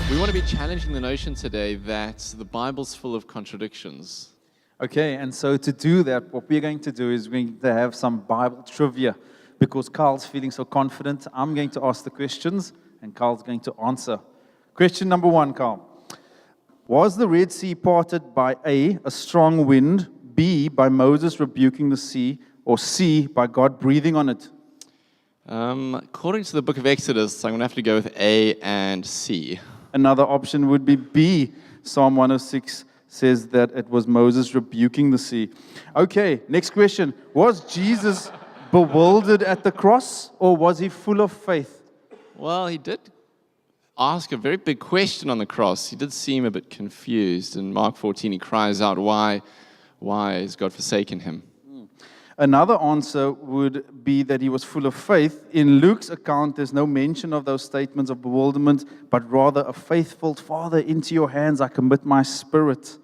We want to be challenging the notion today that the Bible's full of contradictions. Okay, and so to do that, what we're going to do is we're going to have some Bible trivia. Because Carl's feeling so confident, I'm going to ask the questions, and Carl's going to answer. Question number 1, Carl. Was the Red Sea parted by A, a strong wind, B, by Moses rebuking the sea, or C, by God breathing on it? According to the book of Exodus, I'm going to have to go with A and C. Another option would be B. Psalm 106 says that it was Moses rebuking the sea. Okay, next question. Was Jesus bewildered at the cross, or was he full of faith? Well, he did ask a very big question on the cross. He did seem a bit confused. In Mark 14, he cries out, why has God forsaken him? Another answer would be that he was full of faith. In Luke's account, there's no mention of those statements of bewilderment, but rather a faithful, Father, into your hands I commit my spirit.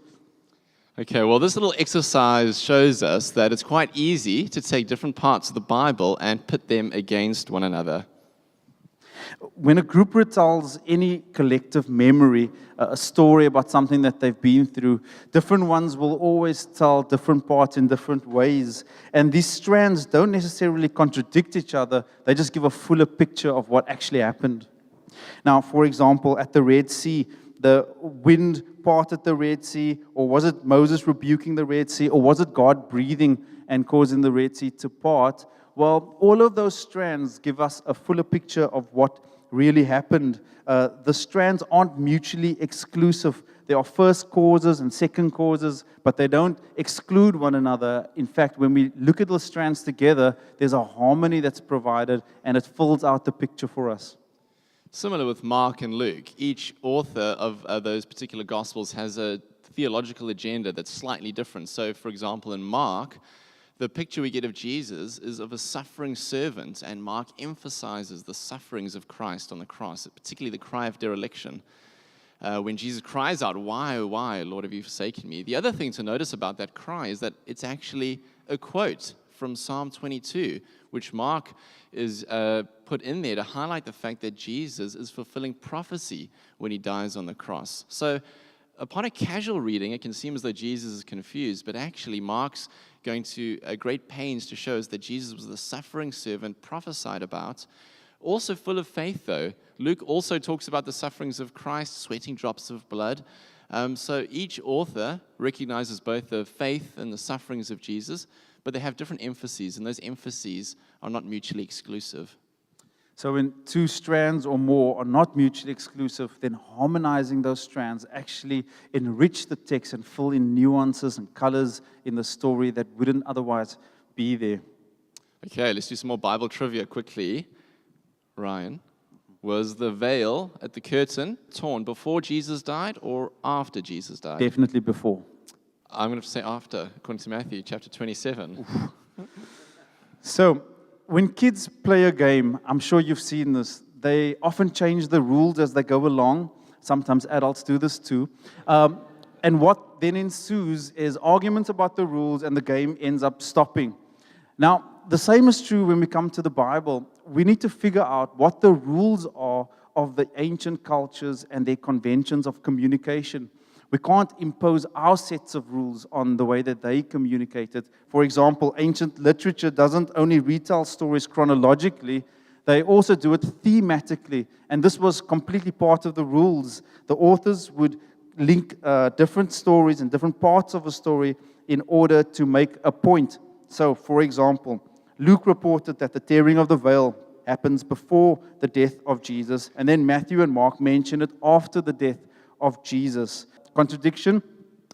Okay, well, this little exercise shows us that it's quite easy to take different parts of the Bible and pit them against one another. When a group retells any collective memory, a story about something that they've been through, different ones will always tell different parts in different ways. And these strands don't necessarily contradict each other. They just give a fuller picture of what actually happened. Now, for example, at the Red Sea, the wind parted the Red Sea, or was it Moses rebuking the Red Sea, or was it God breathing and causing the Red Sea to part? Well, all of those strands give us a fuller picture of what really happened. The strands aren't mutually exclusive. There are first causes and second causes, but they don't exclude one another. In fact, when we look at the strands together, there's a harmony that's provided, and it fills out the picture for us. Similar with Mark and Luke, each author of those particular Gospels has a theological agenda that's slightly different. So, for example, in Mark, the picture we get of Jesus is of a suffering servant, and Mark emphasizes the sufferings of Christ on the cross, particularly the cry of dereliction. When Jesus cries out, why, oh why, Lord, have you forsaken me? The other thing to notice about that cry is that it's actually a quote from Psalm 22, which Mark is put in there to highlight the fact that Jesus is fulfilling prophecy when he dies on the cross. So upon a casual reading, it can seem as though Jesus is confused, but actually Mark's going to great pains to show us that Jesus was the suffering servant prophesied about. Also full of faith, though. Luke also talks about the sufferings of Christ, sweating drops of blood. So each author recognizes both the faith and the sufferings of Jesus, but they have different emphases, and those emphases are not mutually exclusive. So when two strands or more are not mutually exclusive, then harmonizing those strands actually enrich the text and fill in nuances and colors in the story that wouldn't otherwise be there. Okay, let's do some more Bible trivia quickly. Ryan, was the veil at the curtain torn before Jesus died or after Jesus died? Definitely before. I'm going to say after, according to Matthew chapter 27. So, when kids play a game, I'm sure you've seen this, they often change the rules as they go along. Sometimes adults do this too. And what then ensues is arguments about the rules, and the game ends up stopping. Now, the same is true when we come to the Bible. We need to figure out what the rules are of the ancient cultures and their conventions of communication. We can't impose our sets of rules on the way that they communicated. For example, ancient literature doesn't only retell stories chronologically, they also do it thematically. And this was completely part of the rules. The authors would link different stories and different parts of a story in order to make a point. So, for example, Luke reported that the tearing of the veil happens before the death of Jesus, and then Matthew and Mark mention it after the death of Jesus. Contradiction?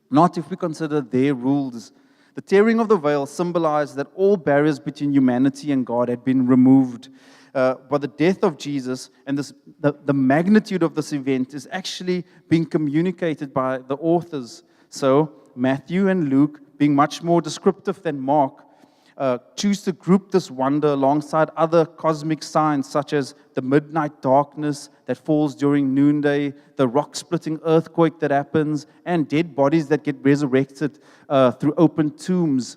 Not if we consider their rules. The tearing of the veil symbolized that all barriers between humanity and God had been removed. By the death of Jesus, and the magnitude of this event is actually being communicated by the authors. So, Matthew and Luke, being much more descriptive than Mark, choose to group this wonder alongside other cosmic signs such as the midnight darkness that falls during noonday, the rock-splitting earthquake that happens, and dead bodies that get resurrected through open tombs.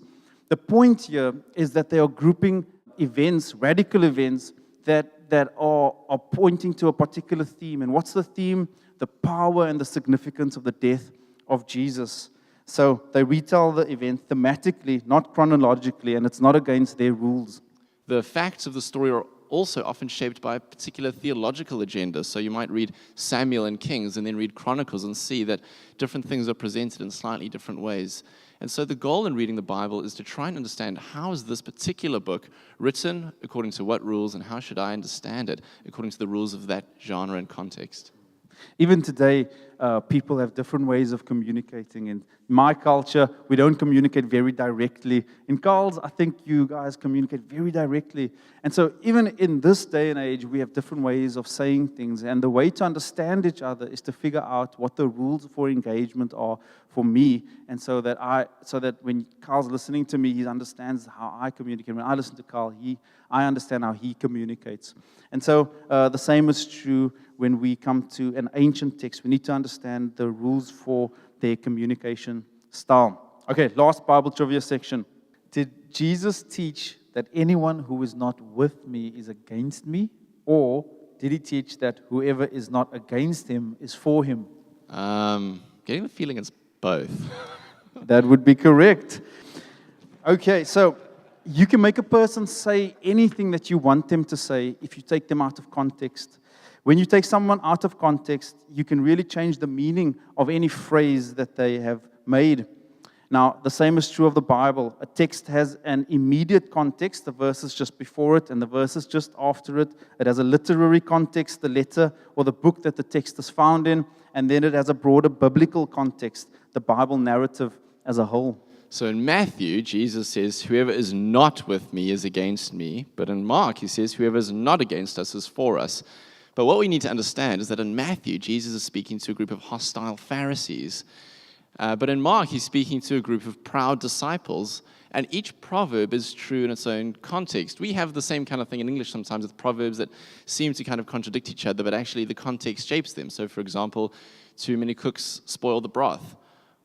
The point here is that they are grouping events, radical events, that that are pointing to a particular theme. And what's the theme? The power and the significance of the death of Jesus. So they retell the event thematically, not chronologically, and it's not against their rules. The facts of the story are also often shaped by a particular theological agenda. So you might read Samuel and Kings and then read Chronicles and see that different things are presented in slightly different ways. And so the goal in reading the Bible is to try and understand, how is this particular book written, according to what rules, and how should I understand it according to the rules of that genre and context. Even today, people have different ways of communicating. In my culture, we don't communicate very directly. In Carl's, I think you guys communicate very directly. And so even in this day and age, we have different ways of saying things. And the way to understand each other is to figure out what the rules for engagement are for me. And so that when Carl's listening to me, he understands how I communicate. When I listen to Carl, I understand how he communicates. And so the same is true when we come to an ancient text. We need to understand the rules for their communication style. Okay, last Bible trivia section. Did Jesus teach that anyone who is not with me is against me? Or did he teach that whoever is not against him is for him? Getting the feeling it's both. That would be correct. Okay, so you can make a person say anything that you want them to say if you take them out of context. When you take someone out of context, you can really change the meaning of any phrase that they have made. Now, the same is true of the Bible. A text has an immediate context, the verses just before it and the verses just after it. It has a literary context, the letter or the book that the text is found in, and then it has a broader biblical context, the Bible narrative as a whole. So in Matthew, Jesus says, whoever is not with me is against me. But in Mark, he says, whoever is not against us is for us. But what we need to understand is that in Matthew, Jesus is speaking to a group of hostile Pharisees. But in Mark, he's speaking to a group of proud disciples. And each proverb is true in its own context. We have the same kind of thing in English sometimes with proverbs that seem to kind of contradict each other, but actually the context shapes them. So, for example, too many cooks spoil the broth.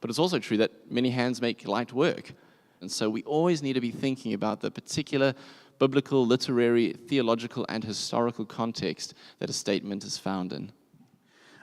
But it's also true that many hands make light work. And so we always need to be thinking about the particular biblical, literary, theological, and historical context that a statement is found in.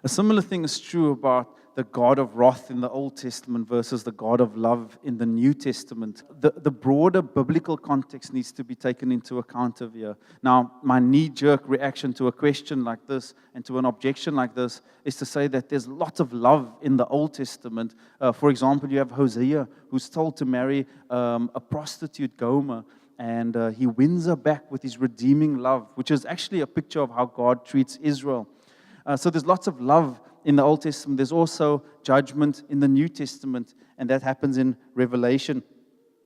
A similar thing is true about the God of wrath in the Old Testament versus the God of love in the New Testament. The broader biblical context needs to be taken into account of here. Now, my knee-jerk reaction to a question like this and to an objection like this is to say that there's lots of love in the Old Testament. For example, you have Hosea, who's told to marry a prostitute, Gomer, and he wins her back with his redeeming love, which is actually a picture of how God treats Israel. So there's lots of love in the Old Testament. There's also judgment in the New Testament, and that happens in Revelation.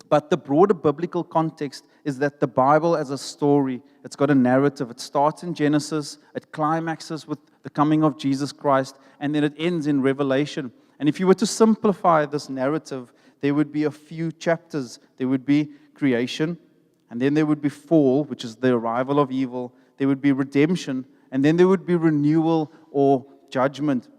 But the broader biblical context is that the Bible as a story, it's got a narrative. It starts in Genesis, it climaxes with the coming of Jesus Christ, and then it ends in Revelation. And if you were to simplify this narrative, there would be a few chapters. There would be creation, and then there would be fall, which is the arrival of evil. There would be redemption, and then there would be renewal or judgment.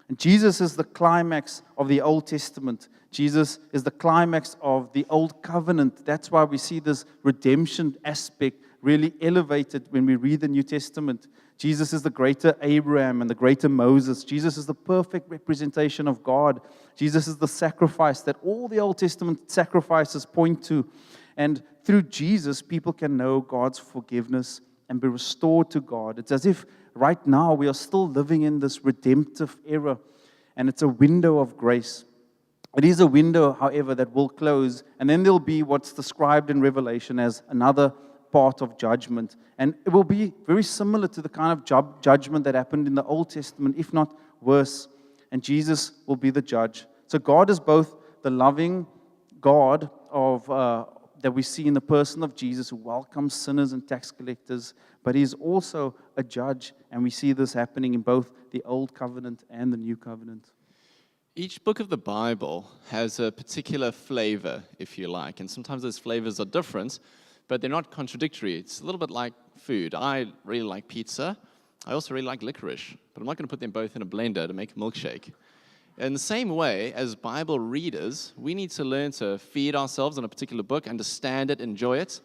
And Jesus is the climax of the Old Testament. Jesus is the climax of the Old Covenant. That's why we see this redemption aspect really elevated when we read the New Testament. Jesus is the greater Abraham and the greater Moses. Jesus is the perfect representation of God. Jesus is the sacrifice that all the Old Testament sacrifices point to. And through Jesus, people can know God's forgiveness and be restored to God. It's as if right now we are still living in this redemptive era, and it's a window of grace. It is a window, however, that will close, and then there'll be what's described in Revelation as another part of judgment. And it will be very similar to the kind of judgment that happened in the Old Testament, if not worse. And Jesus will be the judge. So God is both the loving God that we see in the person of Jesus, who welcomes sinners and tax collectors, but he's also a judge, and we see this happening in both the Old Covenant and the New Covenant. Each book of the Bible has a particular flavor, if you like, and sometimes those flavors are different, but they're not contradictory. It's a little bit like food. I really like pizza. I also really like licorice, but I'm not going to put them both in a blender to make a milkshake. In the same way, as Bible readers, we need to learn to feed ourselves on a particular book, understand it, enjoy it,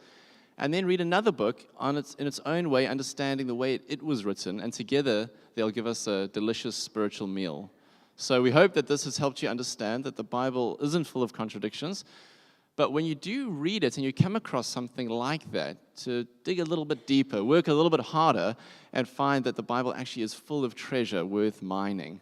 and then read another book in its own way, understanding the way it was written, and together they'll give us a delicious spiritual meal. So we hope that this has helped you understand that the Bible isn't full of contradictions, but when you do read it and you come across something like that, to dig a little bit deeper, work a little bit harder, and find that the Bible actually is full of treasure worth mining.